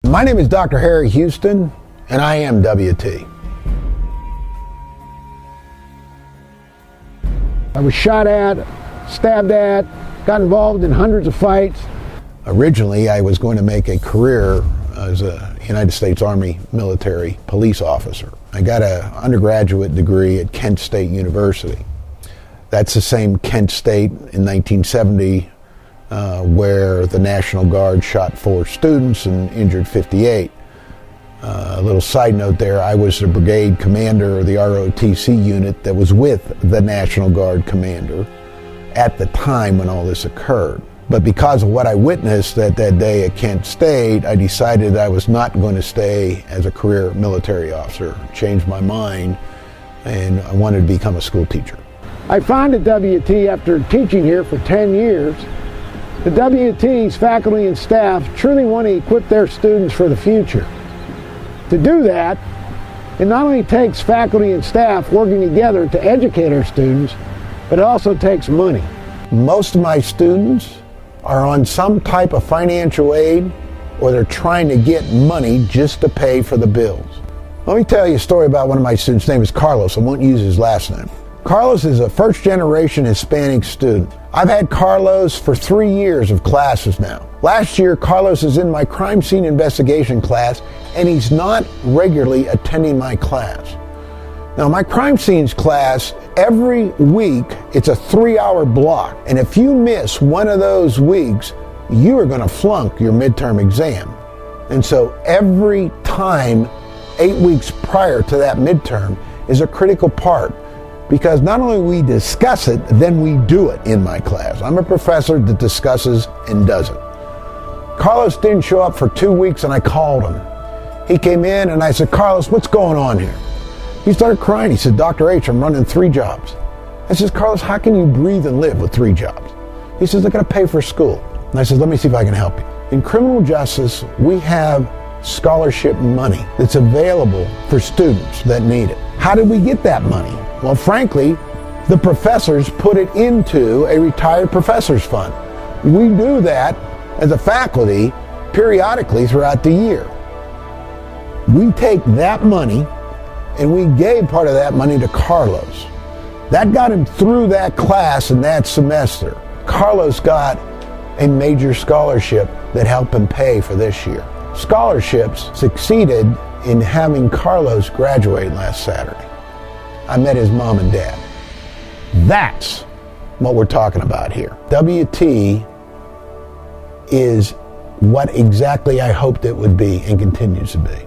My name is Dr. Harry Houston, and I am WT. I was shot at, stabbed at, got involved in hundreds of fights. Originally, I was going to make a career as a United States Army military police officer. I got an undergraduate degree at Kent State University. That's the same Kent State in 1970 where the National Guard shot 4 students and injured 58. A little side note there, I was the brigade commander of the ROTC unit that was with the National Guard commander at the time when all this occurred. But because of what I witnessed that day at Kent State, I decided I was not going to stay as a career military officer. Changed my mind, and I wanted to become a school teacher. I founded WT after teaching here for 10 years. The WT's faculty and staff truly want to equip their students for the future. To do that, it not only takes faculty and staff working together to educate our students, but it also takes money. Most of my students are on some type of financial aid, or they're trying to get money just to pay for the bills. Let me tell you a story about one of my students. His name is Carlos. I won't use his last name. Carlos is a first-generation Hispanic student. I've had Carlos for 3 years of classes now. Last year, Carlos is in my crime scene investigation class, and he's not regularly attending my class. Now, my crime scenes class, every week, it's a 3-hour block. And if you miss one of those weeks, you are going to flunk your midterm exam. And so every time, 8 weeks prior to that midterm, is a critical part. Because not only we discuss it, then we do it in my class. I'm a professor that discusses and does it. Carlos didn't show up for 2 weeks, and I called him. He came in, and I said, Carlos, what's going on here? He started crying. He said, Dr. H, I'm running 3 jobs. I said, Carlos, how can you breathe and live with 3 jobs? He says, I got to pay for school. And I said, let me see if I can help you. In criminal justice, we have scholarship money that's available for students that need it. How did we get that money? Well, frankly, the professors put it into a retired professors fund. We do that as a faculty periodically throughout the year. We take that money and we gave part of that money to Carlos. That got him through that class and that semester. Carlos got a major scholarship that helped him pay for this year. Scholarships succeeded in having Carlos graduate last Saturday. I met his mom and dad. That's what we're talking about here. WT is what exactly I hoped it would be and continues to be.